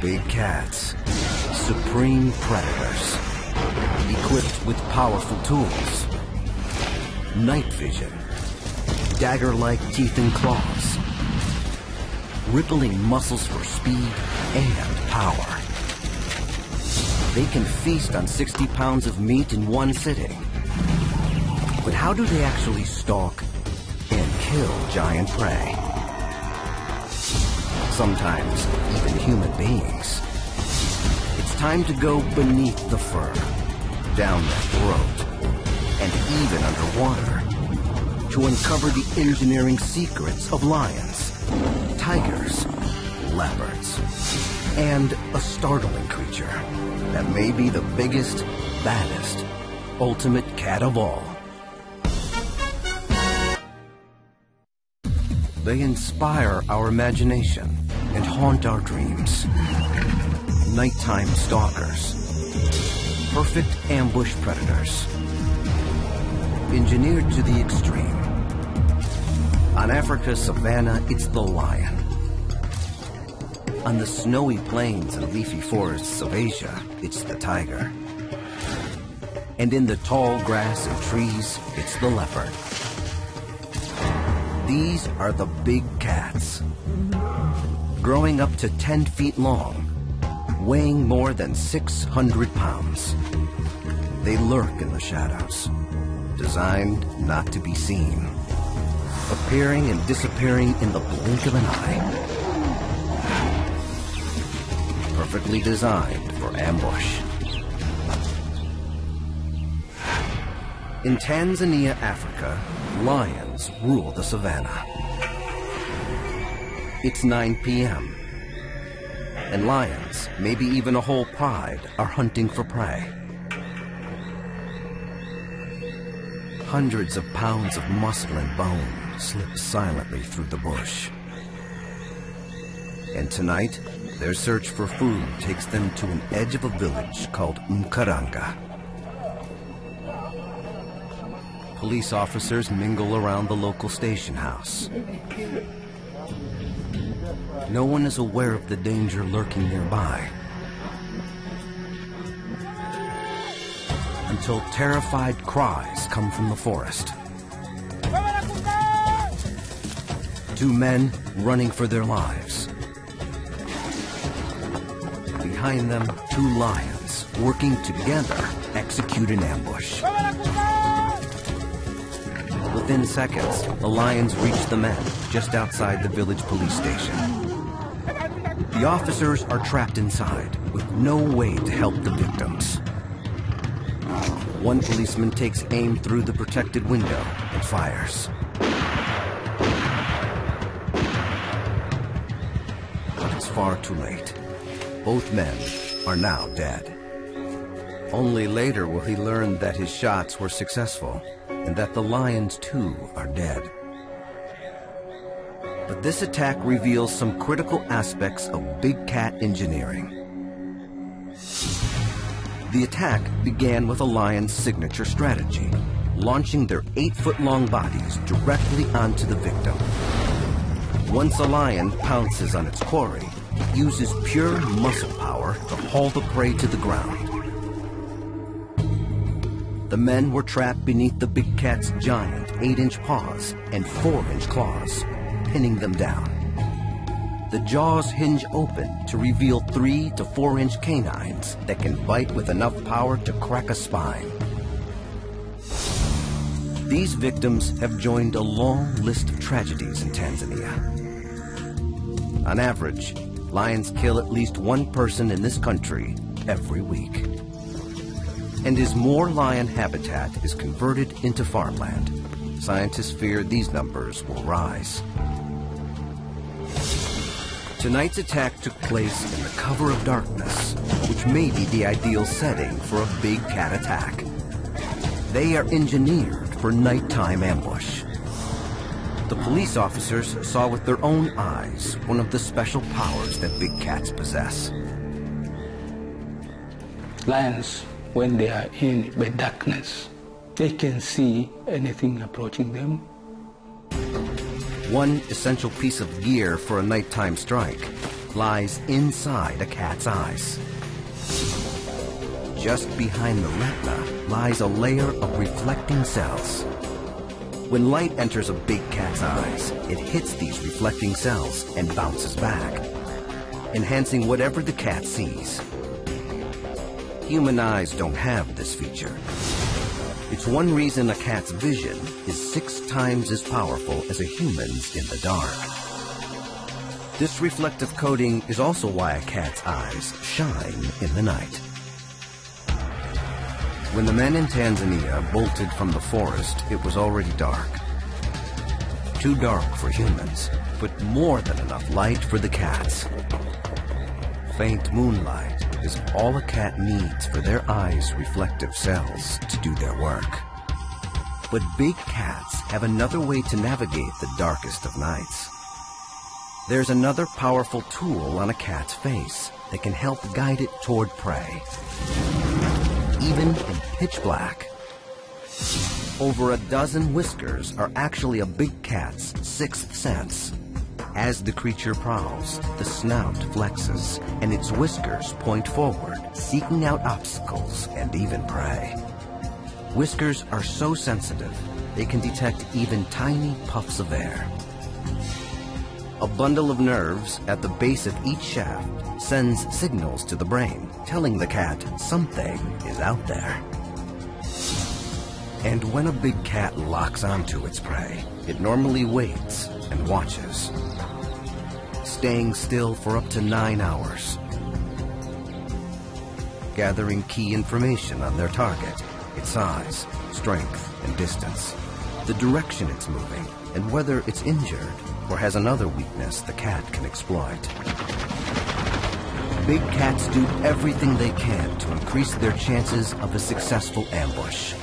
Big cats, supreme predators, equipped with powerful tools, night vision, dagger-like teeth and claws, rippling muscles for speed and power. They can feast on 60 pounds of meat in one sitting. But how do they actually stalk and kill giant prey? Sometimes even human beings. It's time to go beneath the fur, down the throat, and even underwater to uncover the engineering secrets of lions, tigers, leopards, and a startling creature that may be the biggest, baddest, ultimate cat of all. They inspire our imagination and haunt our dreams. Nighttime stalkers, perfect ambush predators, engineered to the extreme. On Africa's savanna, it's the lion. On the snowy plains and leafy forests of Asia, it's the tiger. And in the tall grass and trees, it's the leopard. These are the big cats, growing up to 10 feet long, weighing more than 600 pounds. They lurk in the shadows, designed not to be seen, appearing and disappearing in the blink of an eye. Perfectly designed for ambush. In Tanzania, Africa, lions rule the savanna. It's 9 p.m. and lions, maybe even a whole pride, are hunting for prey. Hundreds of pounds of muscle and bone slip silently through the bush. And tonight, their search for food takes them to an edge of a village called Mkaranga. Police officers mingle around the local station house. No one is aware of the danger lurking nearby, until terrified cries come from the forest. Two men running for their lives. Behind them, two lions working together execute an ambush. Within seconds, the lions reach the men just outside the village police station. The officers are trapped inside with no way to help the victims. One policeman takes aim through the protected window and fires. But it's far too late. Both men are now dead. Only later will he learn that his shots were successful and that the lions too are dead. But this attack reveals some critical aspects of big cat engineering. The attack began with a lion's signature strategy, launching their 8-foot-long bodies directly onto the victim. Once a lion pounces on its quarry, it uses pure muscle power to haul the prey to the ground. The men were trapped beneath the big cat's giant 8-inch paws and 4-inch claws, pinning them down. The jaws hinge open to reveal 3 to 4-inch canines that can bite with enough power to crack a spine. These victims have joined a long list of tragedies in Tanzania. On average, lions kill at least one person in this country every week. And as more lion habitat is converted into farmland, scientists fear these numbers will rise. Tonight's attack took place in the cover of darkness, which may be the ideal setting for a big cat attack. They are engineered for nighttime ambush. The police officers saw with their own eyes one of the special powers that big cats possess. Lions, when they are in the darkness, they can see anything approaching them. One essential piece of gear for a nighttime strike, lies inside a cat's eyes. Just behind the retina lies a layer of reflecting cells. When light enters a big cat's eyes, it hits these reflecting cells and bounces back, enhancing whatever the cat sees. Human eyes don't have this feature. It's one reason a cat's vision is 6 times as powerful as a human's in the dark. This reflective coating is also why a cat's eyes shine in the night. When the men in Tanzania bolted from the forest, it was already dark. Too dark for humans, but more than enough light for the cats. Faint moonlight is all a cat needs for their eyes' reflective cells to do their work. But big cats have another way to navigate the darkest of nights. There's another powerful tool on a cat's face that can help guide it toward prey, even in pitch black. Over a dozen whiskers are actually a big cat's 6th sense. As the creature prowls, the snout flexes and its whiskers point forward, seeking out obstacles and even prey. Whiskers are so sensitive, they can detect even tiny puffs of air. A bundle of nerves at the base of each shaft sends signals to the brain, telling the cat something is out there. And when a big cat locks onto its prey, it normally waits and watches, staying still for up to 9 hours, gathering key information on their target, its size, strength, and distance, the direction it's moving, and whether it's injured or has another weakness the cat can exploit. Big cats do everything they can to increase their chances of a successful ambush.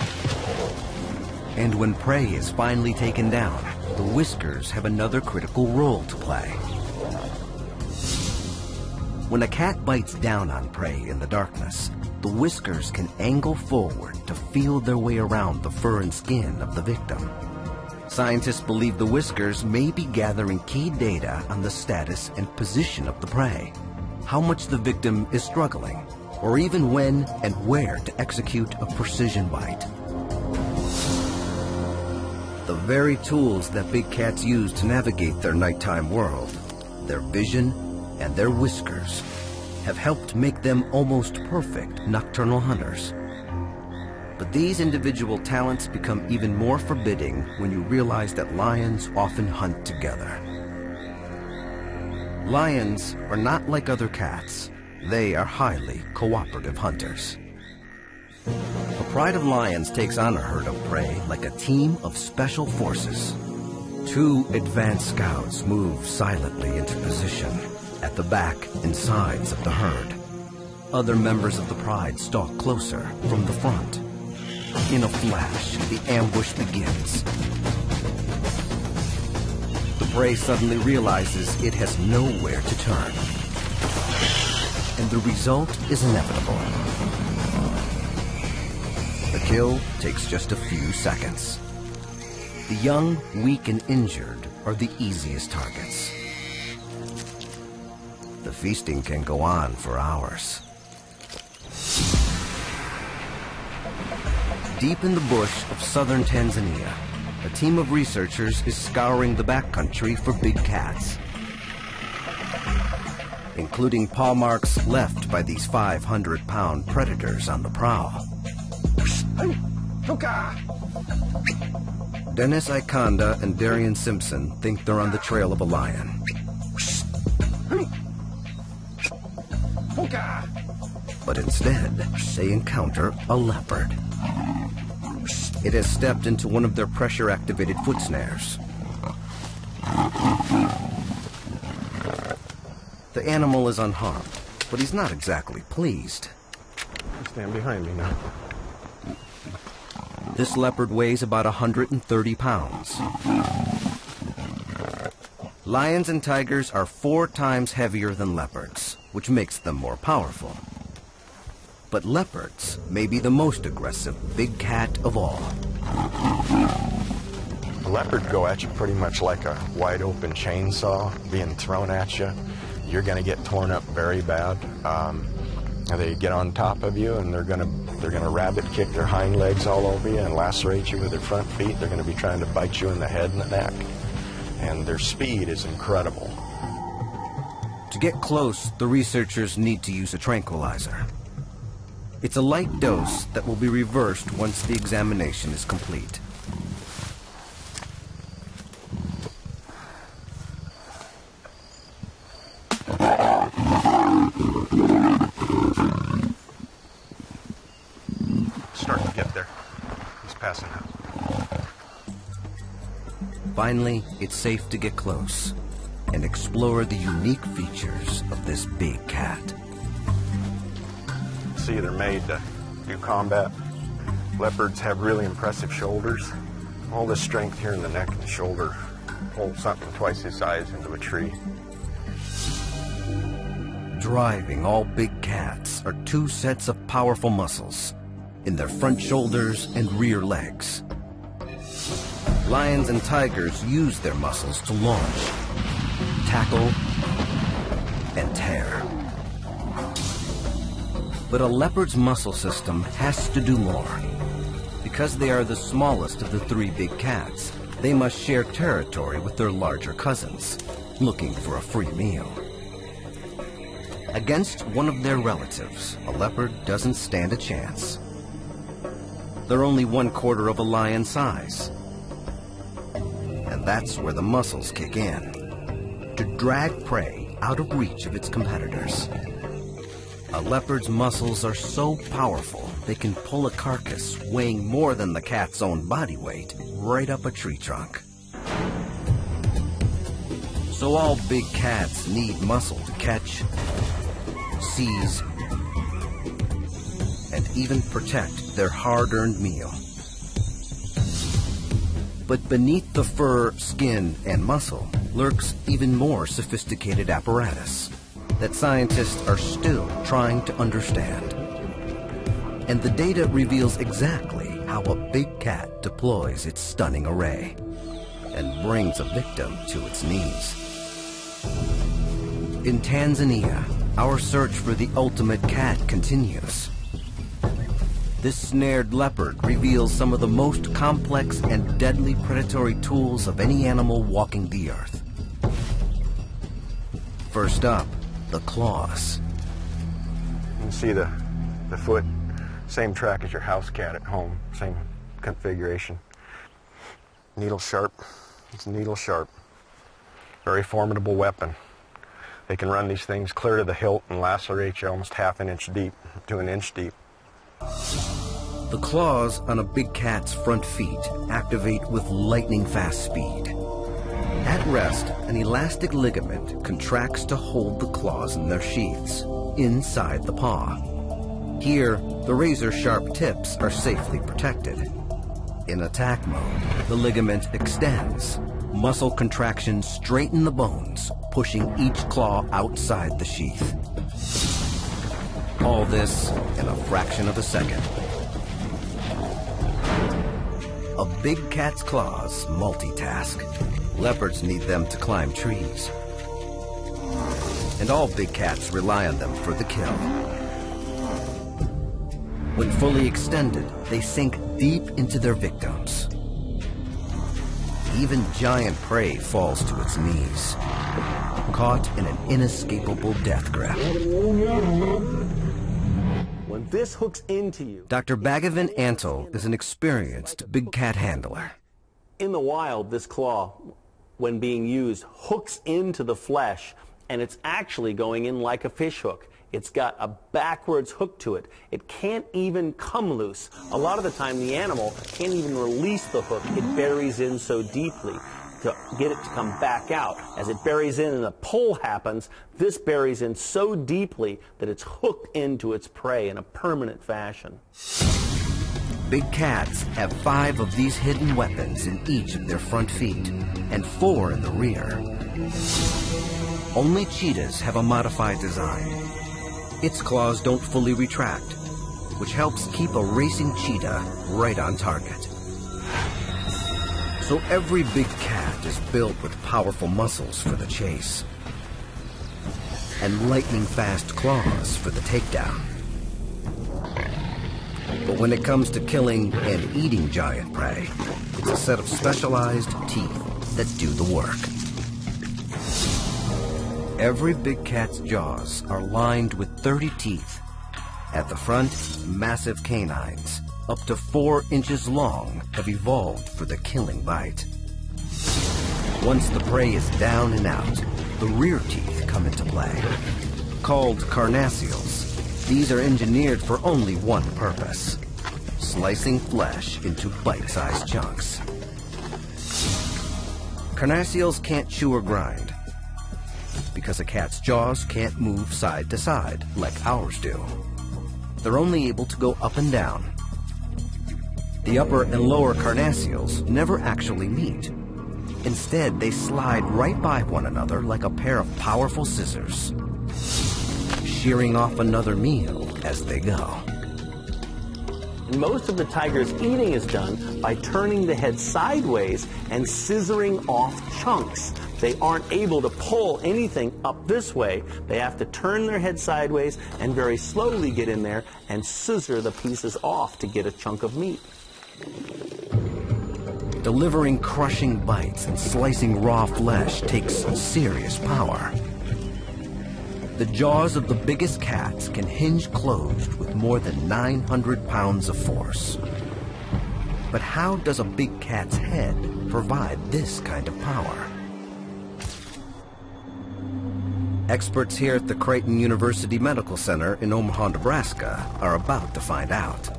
And when prey is finally taken down, the whiskers have another critical role to play. When a cat bites down on prey in the darkness, the whiskers can angle forward to feel their way around the fur and skin of the victim. Scientists believe the whiskers may be gathering key data on the status and position of the prey, how much the victim is struggling, or even when and where to execute a precision bite. The very tools that big cats use to navigate their nighttime world, their vision and their whiskers, have helped make them almost perfect nocturnal hunters. But these individual talents become even more forbidding when you realize that lions often hunt together. Lions are not like other cats. They are highly cooperative hunters. A pride of lions takes on a herd of prey like a team of special forces. 2 advanced scouts move silently into position at the back and sides of the herd. Other members of the pride stalk closer from the front. In a flash, the ambush begins. The prey suddenly realizes it has nowhere to turn, and the result is inevitable. The kill takes just a few seconds. The young, weak, and injured are the easiest targets. The feasting can go on for hours. Deep in the bush of southern Tanzania, a team of researchers is scouring the backcountry for big cats, including paw marks left by these 500-pound predators on the prowl. Dennis Ikonda and Darian Simpson think they're on the trail of a lion. But instead, they encounter a leopard. It has stepped into one of their pressure-activated foot snares. The animal is unharmed, but he's not exactly pleased. Stand behind me now. This leopard weighs about 130 pounds. Lions and tigers are 4 times heavier than leopards, which makes them more powerful. But leopards may be the most aggressive big cat of all. A leopard go at you pretty much like a wide open chainsaw being thrown at you. you're going to get torn up very bad. They get on top of you, and they're going to rabbit kick their hind legs all over you and lacerate you with their front feet. They're going to be trying to bite you in the head and the neck. And their speed is incredible. To get close, the researchers need to use a tranquilizer. It's a light dose that will be reversed once the examination is complete. Starting to get there. He's passing out. Finally, it's safe to get close and explore the unique features of this big cat. See, they're made to do combat. Leopards have really impressive shoulders. All this strength here in the neck and the shoulder holds something twice his size into a tree. Driving all big cats are two sets of powerful muscles in their front shoulders and rear legs. Lions and tigers use their muscles to launch, tackle, and tear. But a leopard's muscle system has to do more. Because they are the smallest of the three big cats, they must share territory with their larger cousins, looking for a free meal. Against one of their relatives, a leopard doesn't stand a chance. They're only 1/4 of a lion size. And that's where the muscles kick in, to drag prey out of reach of its competitors. A leopard's muscles are so powerful, they can pull a carcass weighing more than the cat's own body weight right up a tree trunk. So all big cats need muscle to catch, seize, and even protect their hard-earned meal. But beneath the fur, skin, and muscle lurks even more sophisticated apparatus that scientists are still trying to understand. And the data reveals exactly how a big cat deploys its stunning array and brings a victim to its knees. In Tanzania, our search for the ultimate cat continues. This snared leopard reveals some of the most complex and deadly predatory tools of any animal walking the earth. First up, the claws. You can see the foot, same track as your house cat at home, same configuration. Needle sharp, it's needle sharp. Very formidable weapon. They can run these things clear to the hilt and lacerate you almost half an inch deep to an inch deep. The claws on a big cat's front feet activate with lightning-fast speed. At rest, an elastic ligament contracts to hold the claws in their sheaths, inside the paw. Here, the razor-sharp tips are safely protected. In attack mode, the ligament extends. Muscle contractions straighten the bones, pushing each claw outside the sheath. All this in a fraction of a second. A big cat's claws multitask. Leopards need them to climb trees. And all big cats rely on them for the kill. When fully extended, they sink deep into their victims. Even giant prey falls to its knees, caught in an inescapable death grip. When this hooks into you... Dr. Bhagavan Antle is an experienced big cat handler. In the wild, this claw, when being used, hooks into the flesh, and it's actually going in like a fish hook. It's got a backwards hook to it. It can't even come loose. A lot of the time, the animal can't even release the hook. It buries in so deeply to get it to come back out. As it buries in and the pull happens, this buries in so deeply that it's hooked into its prey in a permanent fashion. Big cats have 5 of these hidden weapons in each of their front feet, and 4 in the rear. Only cheetahs have a modified design. Its claws don't fully retract, which helps keep a racing cheetah right on target. So every big cat is built with powerful muscles for the chase. and lightning-fast claws for the takedown. But when it comes to killing and eating giant prey, it's a set of specialized teeth that do the work. Every big cat's jaws are lined with 30 teeth. At the front, massive canines, up to 4 inches long, have evolved for the killing bite. Once the prey is down and out, the rear teeth come into play. Called carnassials, these are engineered for only one purpose: slicing flesh into bite-sized chunks. Carnassials can't chew or grind, because a cat's jaws can't move side to side like ours do. They're only able to go up and down. The upper and lower carnassials never actually meet. Instead, they slide right by one another like a pair of powerful scissors, shearing off another meal as they go. And most of the tiger's eating is done by turning the head sideways and scissoring off chunks. They aren't able to pull anything up this way. They have to turn their head sideways and very slowly get in there and scissor the pieces off to get a chunk of meat. Delivering crushing bites and slicing raw flesh takes serious power. The jaws of the biggest cats can hinge closed with more than 900 pounds of force. But how does a big cat's head provide this kind of power? Experts here at the Creighton University Medical Center in Omaha, Nebraska are about to find out.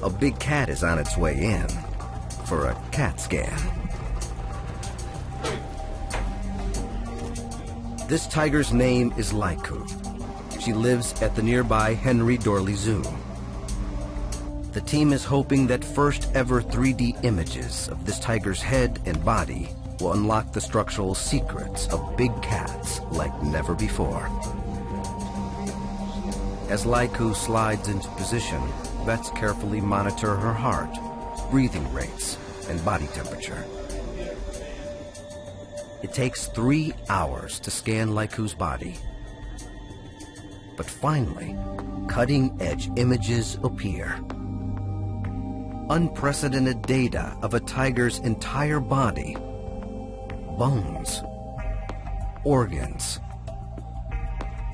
A big cat is on its way in for a CAT scan. This tiger's name is Laiku. She lives at the nearby Henry Dorley Zoo. The team is hoping that first ever 3D images of this tiger's head and body will unlock the structural secrets of big cats like never before. As Laiku slides into position, vets carefully monitor her heart, breathing rates, and body temperature. It takes 3 hours to scan Laiku's body. But finally, cutting-edge images appear. Unprecedented data of a tiger's entire body, bones, organs,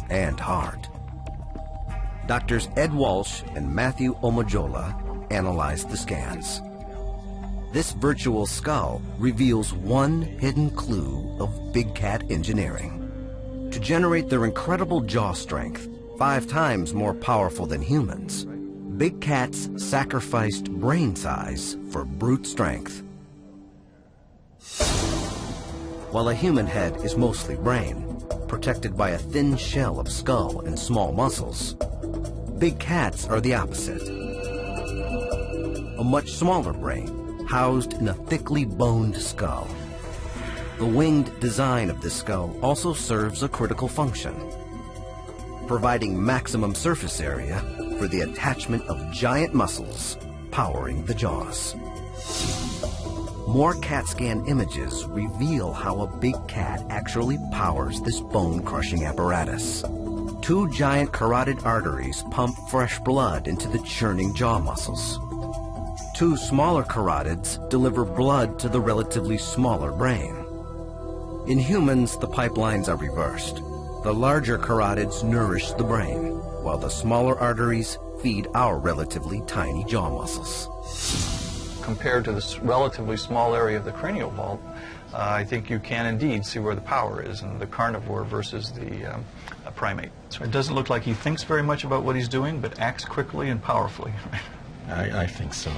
and heart. Doctors Ed Walsh and Matthew Omojola analyzed the scans. This virtual skull reveals one hidden clue of big cat engineering. To generate their incredible jaw strength, 5 times more powerful than humans, big cats sacrificed brain size for brute strength. While a human head is mostly brain, protected by a thin shell of skull and small muscles, big cats are the opposite. A much smaller brain, housed in a thickly boned skull. The winged design of this skull also serves a critical function, providing maximum surface area for the attachment of giant muscles powering the jaws. More CAT scan images reveal how a big cat actually powers this bone-crushing apparatus. 2 giant carotid arteries pump fresh blood into the churning jaw muscles. 2 smaller carotids deliver blood to the relatively smaller brain. In humans, the pipelines are reversed. The larger carotids nourish the brain, while the smaller arteries feed our relatively tiny jaw muscles. Compared to this relatively small area of the cranial vault, I think you can indeed see where the power is in the carnivore versus the primate. So it doesn't look like he thinks very much about what he's doing, but acts quickly and powerfully. I think so.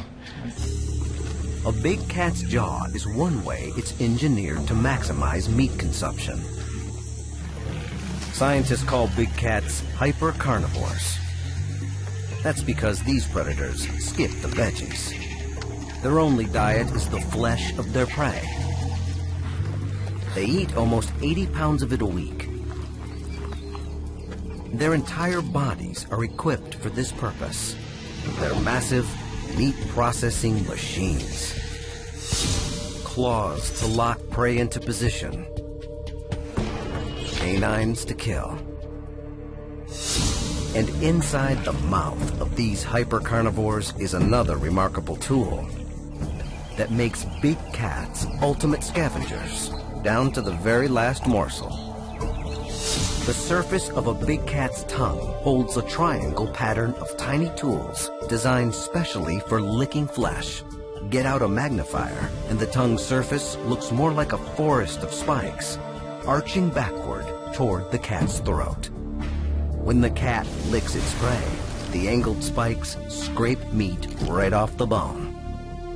A big cat's jaw is one way it's engineered to maximize meat consumption. Scientists call big cats hypercarnivores. That's because these predators skip the veggies. Their only diet is the flesh of their prey. They eat almost 80 pounds of it a week. Their entire bodies are equipped for this purpose. They're massive meat-processing machines. Claws to lock prey into position. canines to kill. And inside the mouth of these hypercarnivores is another remarkable tool that makes big cats ultimate scavengers, down to the very last morsel. The surface of a big cat's tongue holds a triangle pattern of tiny tools designed specially for licking flesh. Get out a magnifier, and the tongue's surface looks more like a forest of spikes, arching backward toward the cat's throat. When the cat licks its prey, the angled spikes scrape meat right off the bone.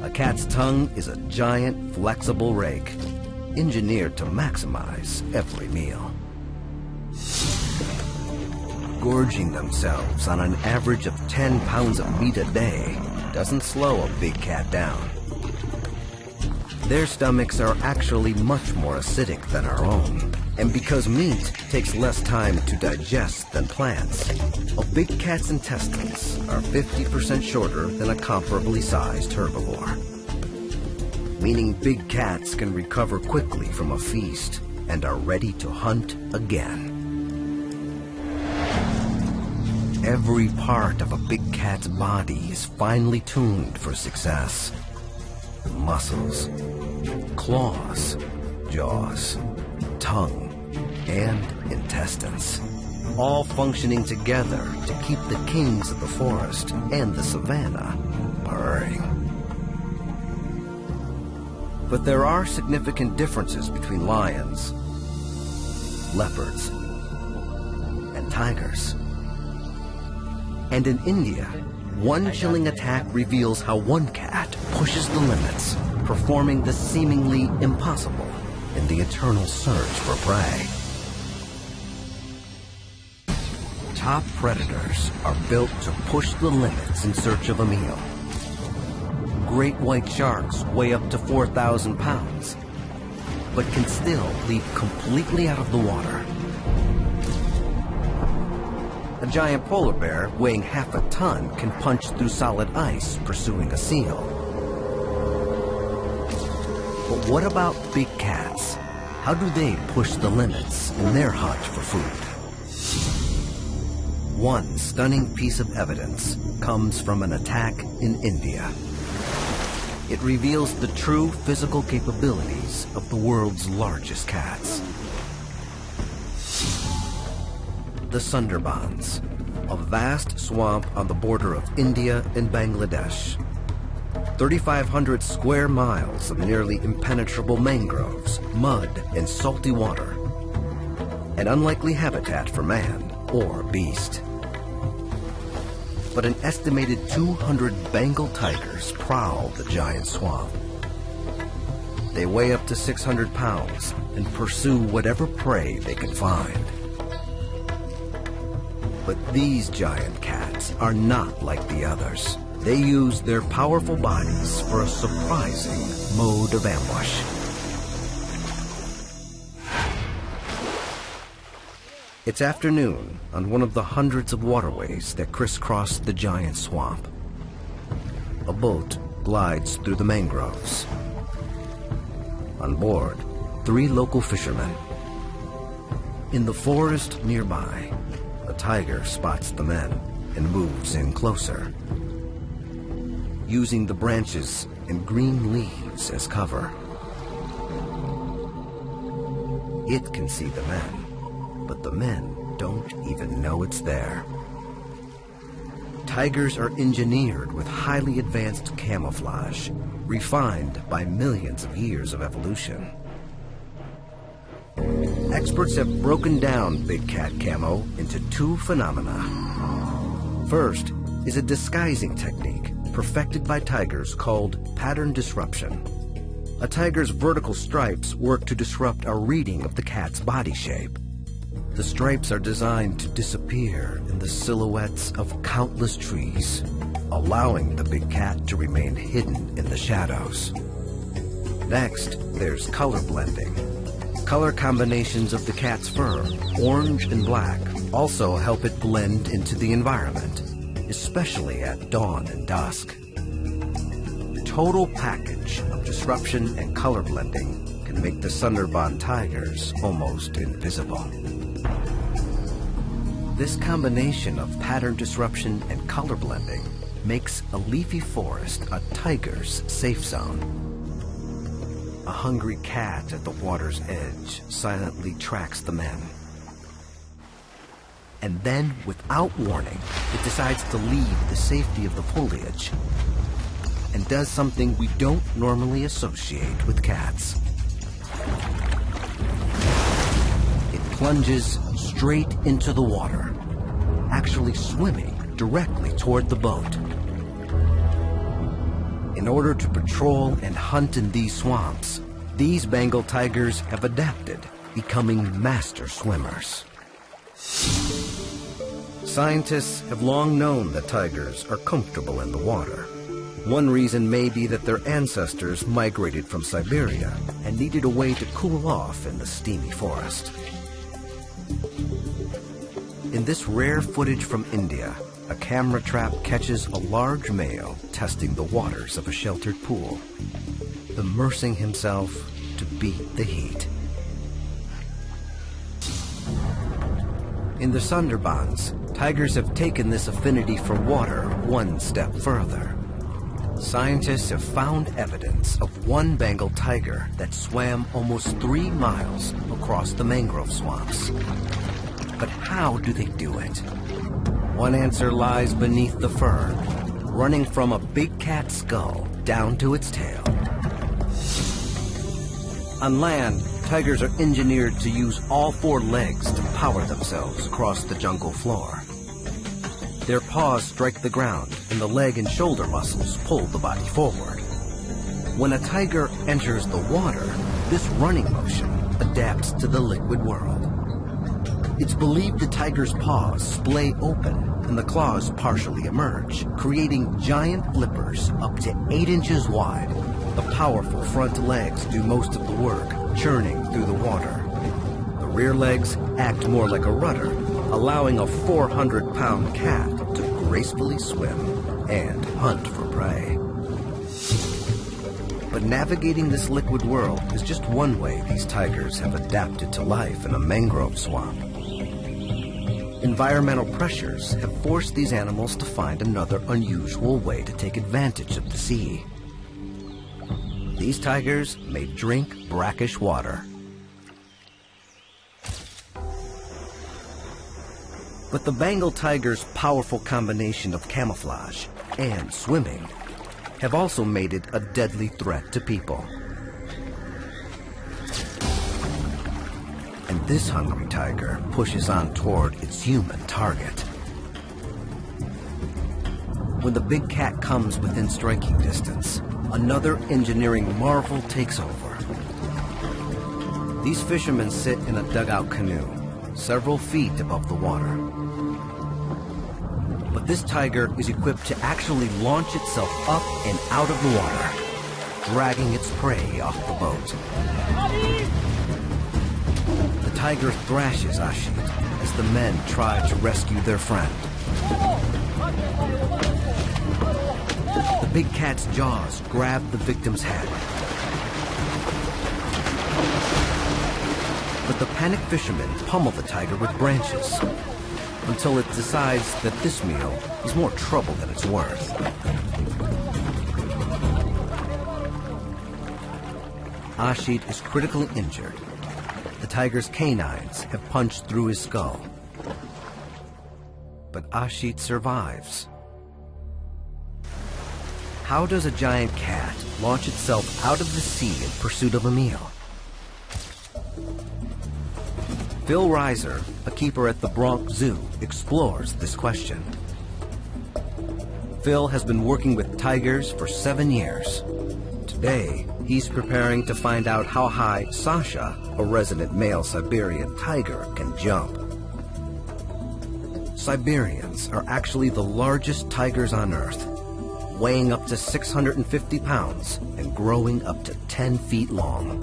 A cat's tongue is a giant, flexible rake, engineered to maximize every meal. Gorging themselves on an average of 10 pounds of meat a day doesn't slow a big cat down. Their stomachs are actually much more acidic than our own. And because meat takes less time to digest than plants, a big cat's intestines are 50% shorter than a comparably sized herbivore. Meaning big cats can recover quickly from a feast and are ready to hunt again. Every part of a big cat's body is finely tuned for success. Muscles, claws, jaws, tongue, and intestines, all functioning together to keep the kings of the forest and the savannah purring. But there are significant differences between lions, leopards, and tigers. And in India, one chilling attack reveals how one cat pushes the limits, performing the seemingly impossible in the eternal search for prey. Top predators are built to push the limits in search of a meal. Great white sharks weigh up to 4,000 pounds, but can still leap completely out of the water. A giant polar bear weighing half a ton can punch through solid ice pursuing a seal. But what about big cats? How do they push the limits in their hunt for food? One stunning piece of evidence comes from an attack in India. It reveals the true physical capabilities of the world's largest cats. The Sundarbans, a vast swamp on the border of India and Bangladesh. 3,500 square miles of nearly impenetrable mangroves, mud, and salty water. An unlikely habitat for man or beast. But an estimated 200 Bengal tigers prowl the giant swamp. They weigh up to 600 pounds and pursue whatever prey they can find. But these giant cats are not like the others. They use their powerful bodies for a surprising mode of ambush. It's afternoon on one of the hundreds of waterways that crisscross the giant swamp. A boat glides through the mangroves. On board, 3 local fishermen. In the forest nearby, a tiger spots the men and moves in closer, using the branches and green leaves as cover. It can see the men, but the men don't even know it's there. Tigers are engineered with highly advanced camouflage, refined by millions of years of evolution. Experts have broken down big cat camo into 2 phenomena. First is a disguising technique perfected by tigers called pattern disruption. A tiger's vertical stripes work to disrupt a reading of the cat's body shape. The stripes are designed to disappear in the silhouettes of countless trees, allowing the big cat to remain hidden in the shadows. Next, there's color blending. Color combinations of the cat's fur, orange and black, also help it blend into the environment, especially at dawn and dusk. The total package of disruption and color blending can make the Sundarban tigers almost invisible. This combination of pattern disruption and color blending makes a leafy forest a tiger's safe zone. A hungry cat at the water's edge silently tracks the men. And then, without warning, it decides to leave the safety of the foliage and does something we don't normally associate with cats. It plunges straight into the water, actually swimming directly toward the boat. In order to patrol and hunt in these swamps, these Bengal tigers have adapted, becoming master swimmers. Scientists have long known that tigers are comfortable in the water. One reason may be that their ancestors migrated from Siberia and needed a way to cool off in the steamy forest. In this rare footage from India, a camera trap catches a large male testing the waters of a sheltered pool, immersing himself to beat the heat. In the Sundarbans, tigers have taken this affinity for water one step further. Scientists have found evidence of one Bengal tiger that swam almost 3 miles across the mangrove swamps. But how do they do it? One answer lies beneath the fur, running from a big cat's skull down to its tail. On land, tigers are engineered to use all 4 legs to power themselves across the jungle floor. Their paws strike the ground, and the leg and shoulder muscles pull the body forward. When a tiger enters the water, this running motion adapts to the liquid world. It's believed the tiger's paws splay open and the claws partially emerge, creating giant flippers up to 8 inches wide. The powerful front legs do most of the work, churning through the water. The rear legs act more like a rudder, allowing a 400-pound cat to gracefully swim and hunt for prey. But navigating this liquid world is just one way these tigers have adapted to life in a mangrove swamp. Environmental pressures have forced these animals to find another unusual way to take advantage of the sea. These tigers may drink brackish water. But the Bengal tiger's powerful combination of camouflage and swimming have also made it a deadly threat to people. And this hungry tiger pushes on toward its human target. When the big cat comes within striking distance, another engineering marvel takes over. These fishermen sit in a dugout canoe, several feet above the water. But this tiger is equipped to actually launch itself up and out of the water, dragging its prey off the boat. The tiger thrashes Ashit as the men try to rescue their friend. The big cat's jaws grab the victim's head. But the panicked fishermen pummel the tiger with branches until it decides that this meal is more trouble than it's worth. Ashit is critically injured. The tiger's canines have punched through his skull. But Ashit survives. How does a giant cat launch itself out of the sea in pursuit of a meal? Phil Reiser, a keeper at the Bronx Zoo, explores this question. Phil has been working with tigers for 7 years. Today, he's preparing to find out how high Sasha, a resident male Siberian tiger, can jump. Siberians are actually the largest tigers on Earth, weighing up to 650 pounds and growing up to 10 feet long.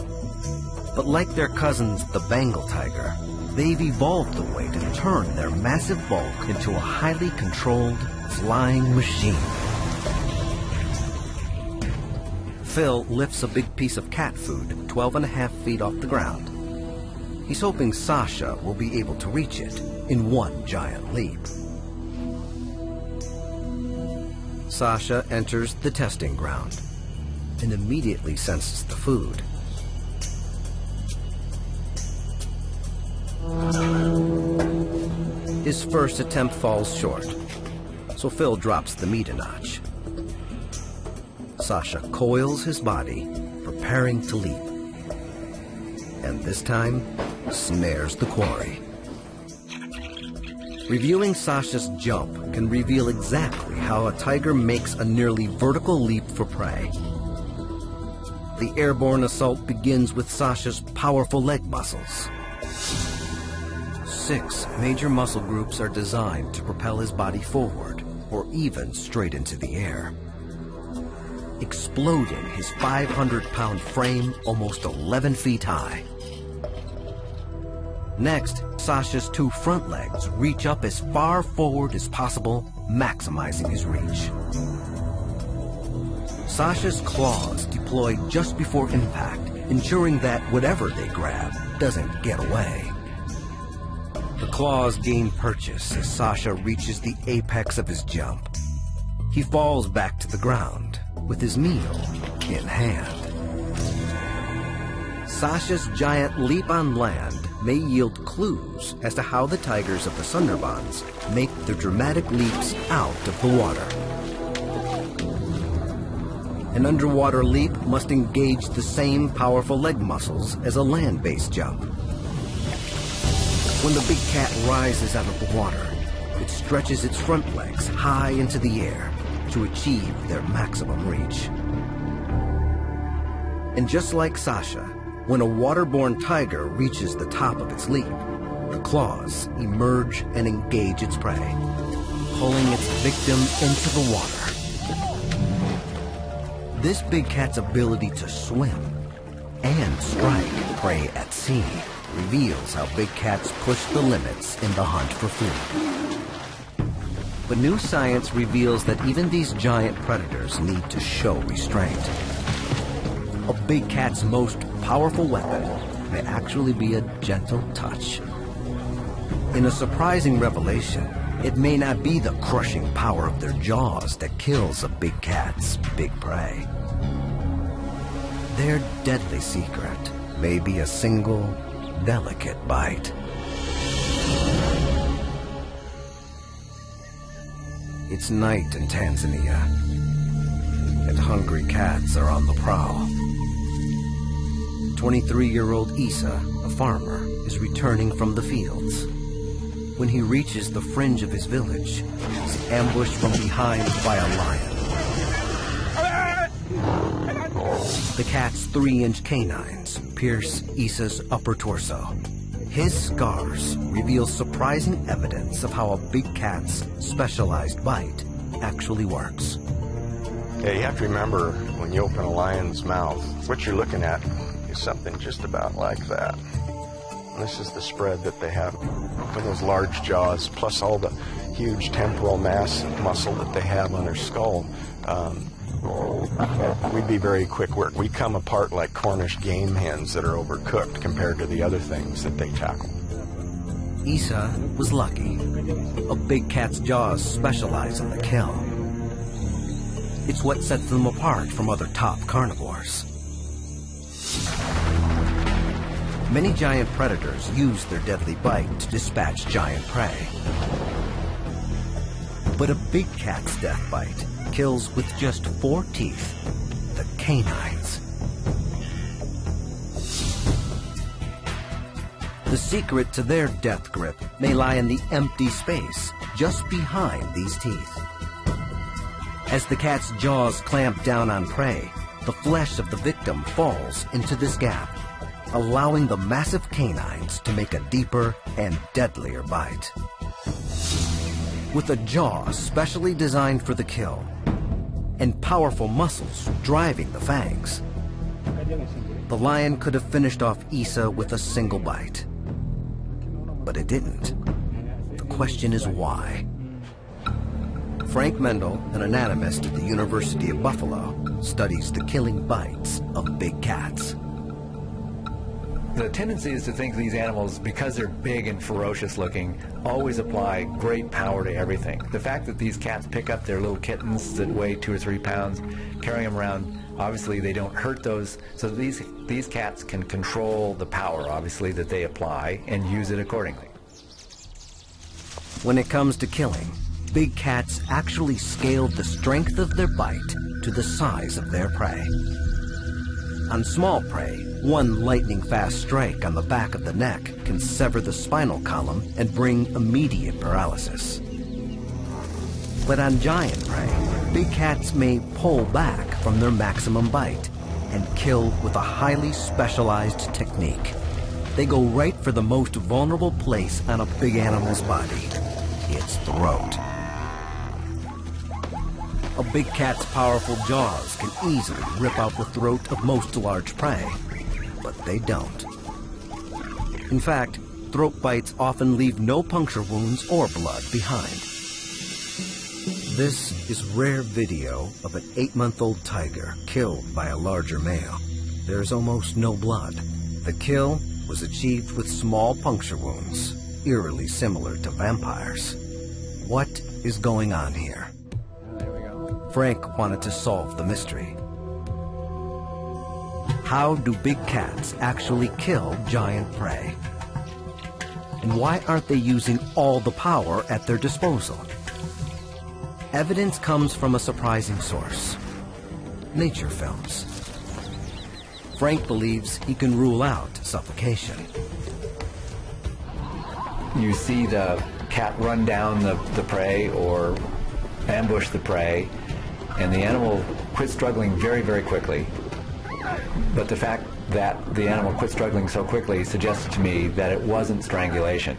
But like their cousins, the Bengal tiger, they've evolved a way to turn their massive bulk into a highly controlled, flying machine. Phil lifts a big piece of cat food 12.5 feet off the ground. He's hoping Sasha will be able to reach it in one giant leap. Sasha enters the testing ground and immediately senses the food. His first attempt falls short, so Phil drops the meat a notch. Sasha coils his body, preparing to leap, and this time snares the quarry. Reviewing Sasha's jump can reveal exactly how a tiger makes a nearly vertical leap for prey. The airborne assault begins with Sasha's powerful leg muscles. 6 major muscle groups are designed to propel his body forward, or even straight into the air, exploding his 500-pound frame almost 11 feet high. Next, Sasha's 2 front legs reach up as far forward as possible, maximizing his reach. Sasha's claws deploy just before impact, ensuring that whatever they grab doesn't get away. The claws gain purchase as Sasha reaches the apex of his jump. He falls back to the ground with his meal in hand. Sasha's giant leap on land may yield clues as to how the tigers of the Sundarbans make their dramatic leaps out of the water. An underwater leap must engage the same powerful leg muscles as a land-based jump. When the big cat rises out of the water, it stretches its front legs high into the air to achieve their maximum reach. And just like Sasha, when a waterborne tiger reaches the top of its leap, the claws emerge and engage its prey, pulling its victim into the water. This big cat's ability to swim and strike prey at sea reveals how big cats push the limits in the hunt for food. But new science reveals that even these giant predators need to show restraint. A big cat's most powerful weapon may actually be a gentle touch. In a surprising revelation, it may not be the crushing power of their jaws that kills a big cat's big prey. Their deadly secret may be a single, delicate bite. It's night in Tanzania, and hungry cats are on the prowl. 23-year-old Isa, a farmer, is returning from the fields. When he reaches the fringe of his village, he's ambushed from behind by a lion. The cat's 3-inch canines pierce Isa's upper torso. His scars reveal surprising evidence of how a big cat's specialized bite actually works. Yeah, you have to remember, when you open a lion's mouth, what you're looking at is something just about like that. And this is the spread that they have for those large jaws, plus all the huge temporal mass muscle that they have on their skull. We'd be very quick work. We come apart like Cornish game hens that are overcooked compared to the other things that they tackle. Isa was lucky. A big cat's jaws specialize in the kill. It's what sets them apart from other top carnivores. Many giant predators use their deadly bite to dispatch giant prey. But a big cat's death bite kills with just 4 teeth, the canines. The secret to their death grip may lie in the empty space just behind these teeth. As the cat's jaws clamp down on prey, the flesh of the victim falls into this gap, allowing the massive canines to make a deeper and deadlier bite. With a jaw specially designed for the kill, and powerful muscles driving the fangs, the lion could have finished off Isa with a single bite. But it didn't. The question is why? Frank Mendel, an anatomist at the University of Buffalo, studies the killing bites of big cats. The tendency is to think these animals, because they're big and ferocious looking, always apply great power to everything. The fact that these cats pick up their little kittens that weigh 2 or 3 pounds, carry them around, obviously they don't hurt those, so these cats can control the power, obviously, that they apply and use it accordingly. When it comes to killing, big cats actually scale the strength of their bite to the size of their prey. On small prey, one lightning-fast strike on the back of the neck can sever the spinal column and bring immediate paralysis. But on giant prey, big cats may pull back from their maximum bite and kill with a highly specialized technique. They go right for the most vulnerable place on a big animal's body, its throat. A big cat's powerful jaws can easily rip out the throat of most large prey, but they don't. In fact, throat bites often leave no puncture wounds or blood behind. This is rare video of an 8-month-old tiger killed by a larger male. There's almost no blood. The kill was achieved with small puncture wounds, eerily similar to vampires. What is going on here? Frank wanted to solve the mystery. How do big cats actually kill giant prey? And why aren't they using all the power at their disposal? Evidence comes from a surprising source: nature films. Frank believes he can rule out suffocation. You see the cat run down the prey or ambush the prey, and the animal quits struggling very, very quickly. But the fact that the animal quit struggling so quickly suggests to me that it wasn't strangulation.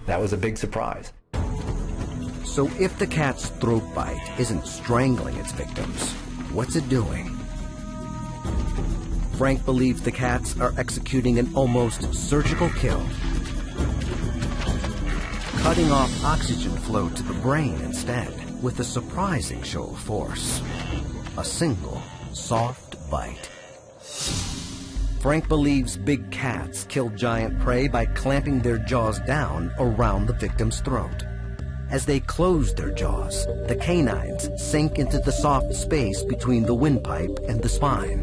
That was a big surprise. So if the cat's throat bite isn't strangling its victims, what's it doing? Frank believes the cats are executing an almost surgical kill, cutting off oxygen flow to the brain instead, with a surprising show of force: a single, soft bite. Frank believes big cats kill giant prey by clamping their jaws down around the victim's throat. As they close their jaws, the canines sink into the soft space between the windpipe and the spine.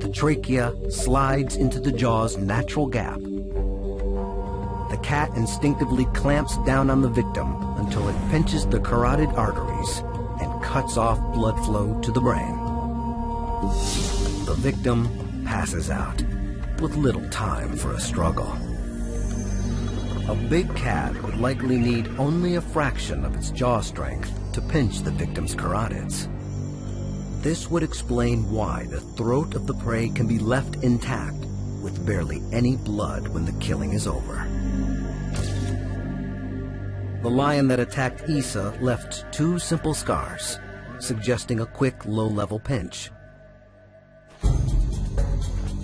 The trachea slides into the jaw's natural gap. The cat instinctively clamps down on the victim until it pinches the carotid arteries and cuts off blood flow to the brain. The victim passes out, with little time for a struggle. A big cat would likely need only a fraction of its jaw strength to pinch the victim's carotids. This would explain why the throat of the prey can be left intact with barely any blood when the killing is over. The lion that attacked Isa left 2 simple scars, suggesting a quick low-level pinch.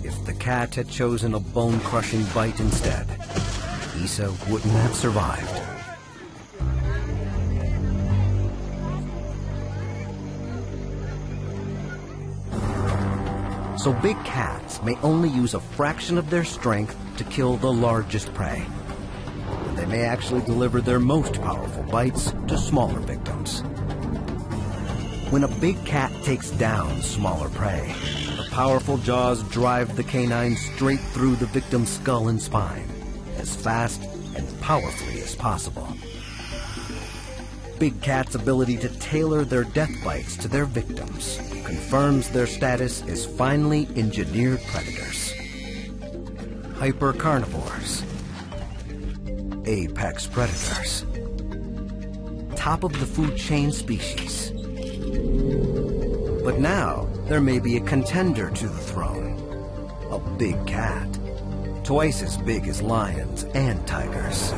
If the cat had chosen a bone-crushing bite instead, Isa wouldn't have survived. So big cats may only use a fraction of their strength to kill the largest prey. And they may actually deliver their most powerful bites to smaller victims. When a big cat takes down smaller prey, the powerful jaws drive the canine straight through the victim's skull and spine, as fast and powerfully as possible. Big cats' ability to tailor their death bites to their victims confirms their status as finely engineered predators. Hypercarnivores, apex predators, top of the food chain species. But now there may be a contender to the throne, a big cat, twice as big as lions and tigers.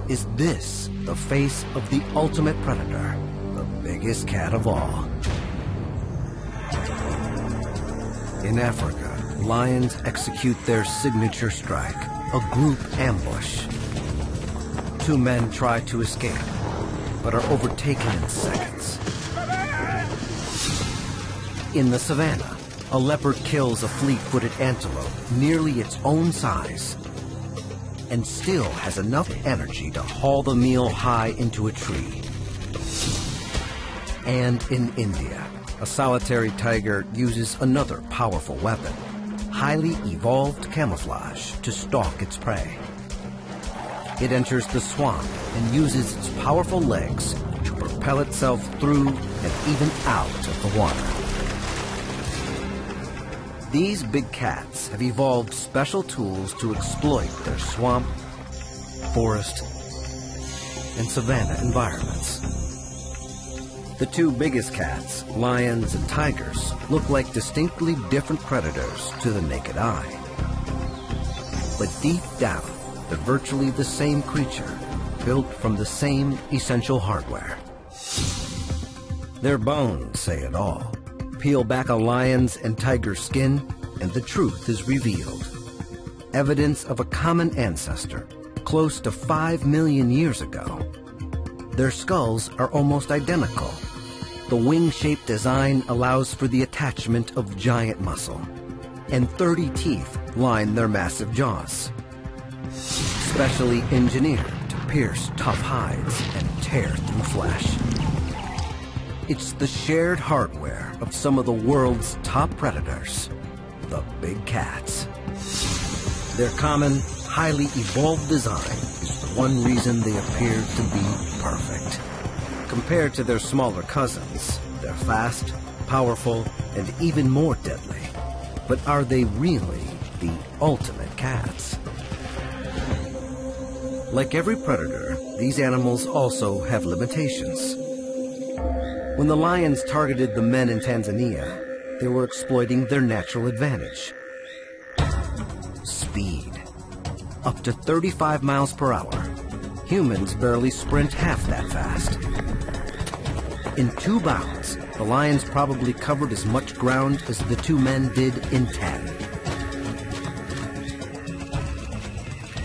Is this the face of the ultimate predator, the biggest cat of all? In Africa, lions execute their signature strike, a group ambush. 2 men try to escape, but are overtaken in seconds. In the savannah, a leopard kills a fleet-footed antelope nearly its own size and still has enough energy to haul the meal high into a tree. And in India, a solitary tiger uses another powerful weapon, highly evolved camouflage, to stalk its prey. It enters the swamp and uses its powerful legs to propel itself through and even out of the water. These big cats have evolved special tools to exploit their swamp, forest, and savanna environments. The two biggest cats, lions and tigers, look like distinctly different predators to the naked eye. But deep down, they're virtually the same creature, built from the same essential hardware. Their bones say it all. Peel back a lion's and tiger's skin, and the truth is revealed. Evidence of a common ancestor, close to 5 million years ago. Their skulls are almost identical. The wing-shaped design allows for the attachment of giant muscle, and 30 teeth line their massive jaws. Specially engineered to pierce tough hides and tear through flesh. It's the shared hardware of some of the world's top predators, the big cats. Their common, highly evolved design is the one reason they appear to be perfect. Compared to their smaller cousins, they're fast, powerful, and even more deadly. But are they really the ultimate cats? Like every predator, these animals also have limitations. When the lions targeted the men in Tanzania, they were exploiting their natural advantage. Speed. Up to 35 miles per hour. Humans barely sprint half that fast. In 2 bounds, the lions probably covered as much ground as the 2 men did in 10.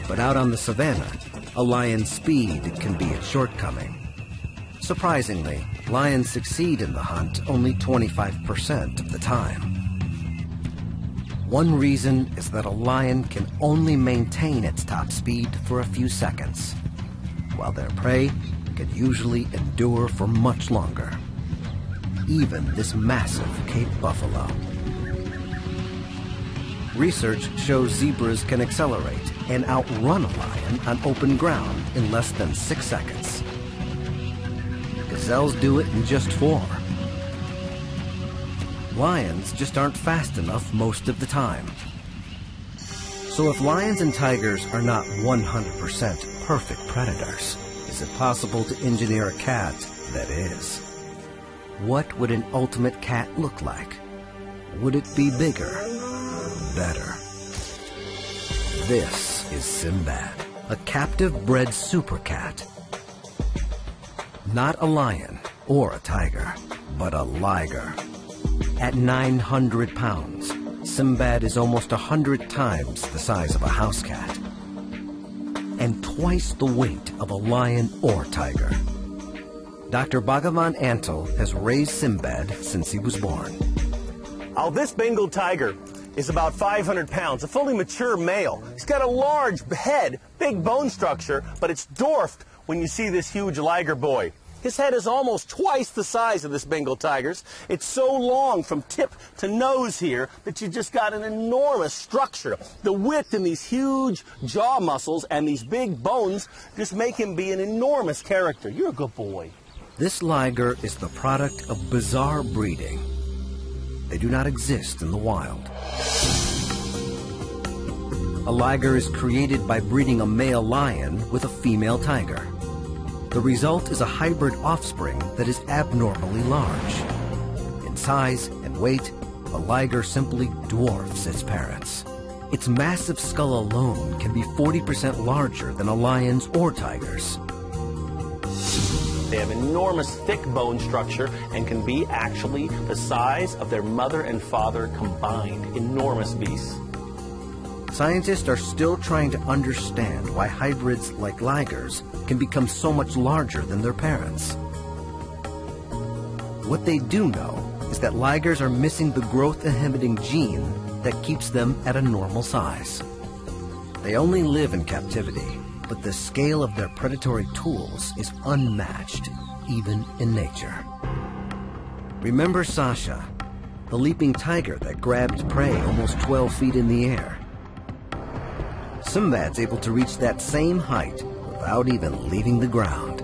But out on the savannah, a lion's speed can be its shortcoming. Surprisingly, lions succeed in the hunt only 25% of the time. One reason is that a lion can only maintain its top speed for a few seconds, while their prey can usually endure for much longer. Even this massive Cape buffalo. Research shows zebras can accelerate and outrun a lion on open ground in less than 6 seconds. Gazelles do it in just 4. Lions just aren't fast enough most of the time. So if lions and tigers are not 100% perfect predators, is it possible to engineer a cat that is? What would an ultimate cat look like? Would it be bigger? Better? This is Sinbad, a captive-bred supercat. Not a lion or a tiger, but a liger. At 900 pounds, Sinbad is almost 100 times the size of a house cat, and twice the weight of a lion or tiger. Dr. Bhagavan Antal has raised Sinbad since he was born. Now, this Bengal tiger is about 500 pounds, a fully mature male. He's got a large head, big bone structure, but it's dwarfed when you see this huge liger boy. His head is almost twice the size of this Bengal tiger's. It's so long from tip to nose here that you just got an enormous structure. The width in these huge jaw muscles and these big bones just make him be an enormous character. You're a good boy. This liger is the product of bizarre breeding. They do not exist in the wild. A liger is created by breeding a male lion with a female tiger. The result is a hybrid offspring that is abnormally large. In size and weight, a liger simply dwarfs its parents. Its massive skull alone can be 40% larger than a lion's or tiger's. They have enormous thick bone structure and can be actually the size of their mother and father combined. Enormous beasts. Scientists are still trying to understand why hybrids like ligers can become so much larger than their parents. What they do know is that ligers are missing the growth-inhibiting gene that keeps them at a normal size. They only live in captivity, but the scale of their predatory tools is unmatched, even in nature. Remember Sasha, the leaping tiger that grabbed prey almost 12 feet in the air? Sinbad's able to reach that same height without even leaving the ground.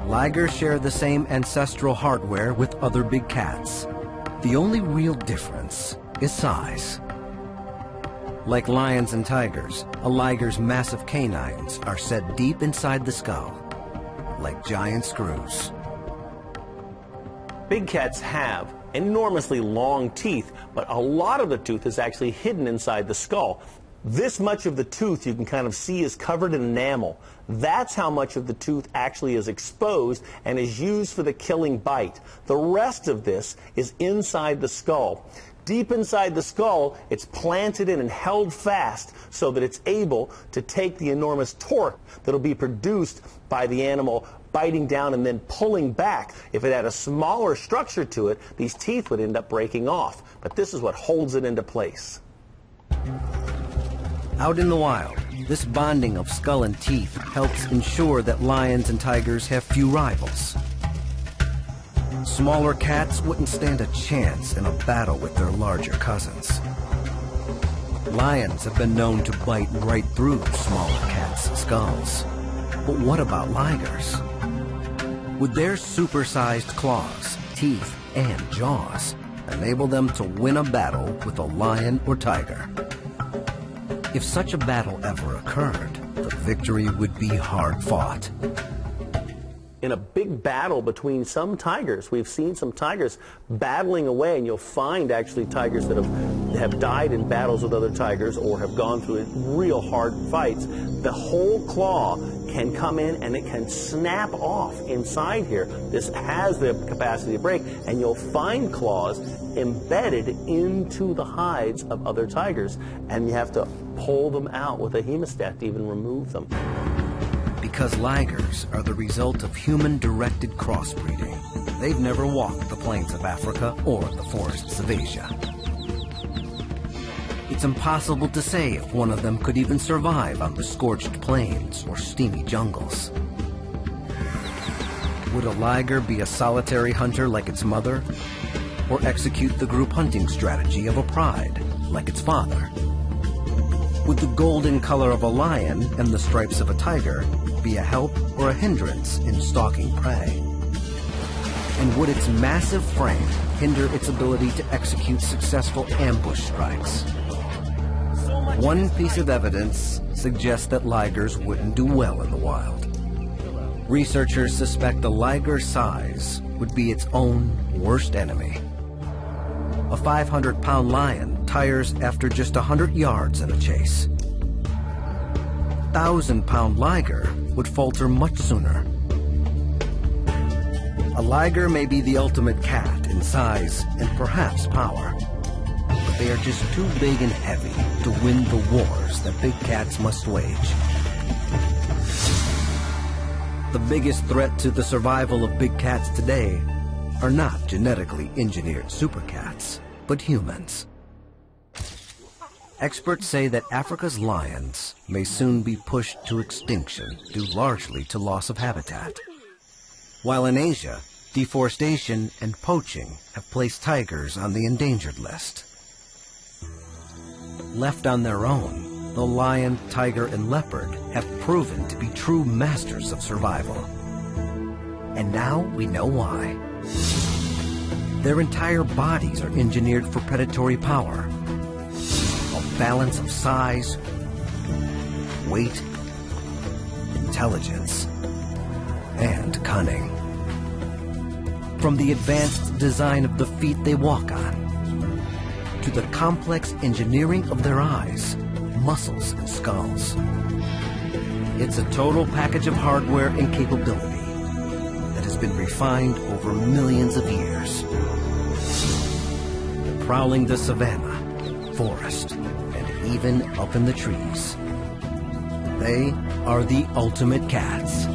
Ligers share the same ancestral hardware with other big cats. The only real difference is size. Like lions and tigers, a liger's massive canines are set deep inside the skull, like giant screws. Big cats have enormously long teeth, but a lot of the tooth is actually hidden inside the skull. This much of the tooth you can kind of see is covered in enamel. That's how much of the tooth actually is exposed and is used for the killing bite. The rest of this is inside the skull. Deep inside the skull, it's planted in and held fast so that it's able to take the enormous torque that'll be produced by the animal biting down and then pulling back. If it had a smaller structure to it, these teeth would end up breaking off. But this is what holds it into place. Out in the wild, this bonding of skull and teeth helps ensure that lions and tigers have few rivals. Smaller cats wouldn't stand a chance in a battle with their larger cousins. Lions have been known to bite right through smaller cats' skulls. But what about ligers? Would their supersized claws, teeth, and jaws enable them to win a battle with a lion or tiger? If such a battle ever occurred, the victory would be hard fought. In a big battle between some tigers, we've seen some tigers battling away, and you'll find actually tigers that have died in battles with other tigers or have gone through real hard fights. The whole claw can come in and it can snap off inside here. This has the capacity to break, and you'll find claws embedded into the hides of other tigers, and you have to pull them out with a hemostat to even remove them. Because ligers are the result of human-directed crossbreeding, they've never walked the plains of Africa or the forests of Asia. It's impossible to say if one of them could even survive on the scorched plains or steamy jungles. Would a liger be a solitary hunter like its mother, or execute the group hunting strategy of a pride like its father? Would the golden color of a lion and the stripes of a tiger be a help or a hindrance in stalking prey? And would its massive frame hinder its ability to execute successful ambush strikes? One piece of evidence suggests that ligers wouldn't do well in the wild. Researchers suspect the liger's size would be its own worst enemy. A 500-pound lion tires after just 100 yards in a chase. 1,000-pound liger would falter much sooner. A liger may be the ultimate cat in size and perhaps power, but they are just too big and heavy to win the wars that big cats must wage. The biggest threat to the survival of big cats today are not genetically engineered supercats, but humans. Experts say that Africa's lions may soon be pushed to extinction due largely to loss of habitat. While in Asia, deforestation and poaching have placed tigers on the endangered list. Left on their own, the lion, tiger, and leopard have proven to be true masters of survival. And now we know why. Their entire bodies are engineered for predatory power. A balance of size, weight, intelligence, and cunning. From the advanced design of the feet they walk on, to the complex engineering of their eyes, muscles, and skulls. It's a total package of hardware and capability that has been refined over millions of years. Prowling the savanna, forest, and even up in the trees. They are the ultimate cats.